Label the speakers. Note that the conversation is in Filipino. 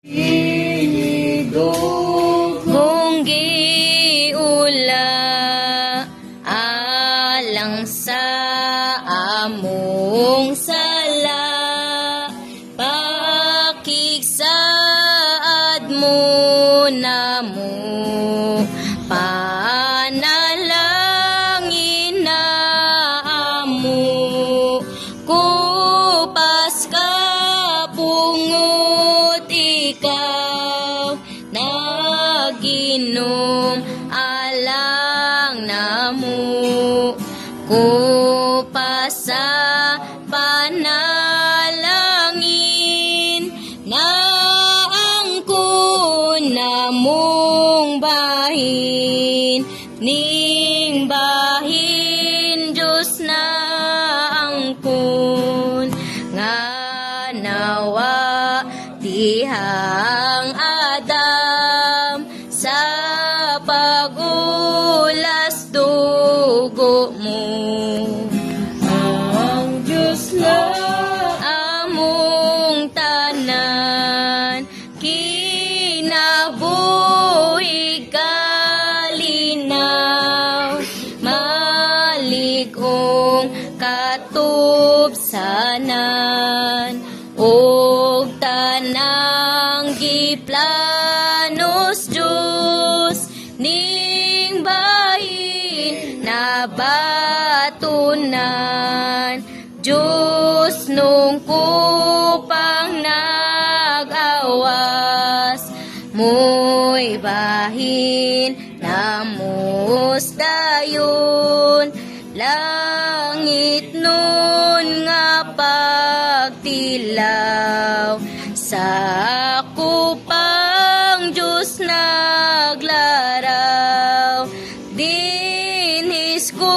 Speaker 1: Kung giula alang sa among sala, pakigsaad mo na mo, panalangin na amo, kupas ka pungot ikaw, naginom alang namo, kupas sa panalangin na angkon namong bahin, ning bahin Diyos na angkon, nga nawa tihang Adam sa pagulas dugo mo. Ang Diyos lang among tanan, kinabuhi kalinaw, maligong katubsanan, og tanang giplanos Diyos, ning bahin na batunan, Diyos nung kupang nag-awas, mo'y bahin na musdayon, langit nun nga pagtilaw, sa kupang Diyos naglaraw, dinhis ko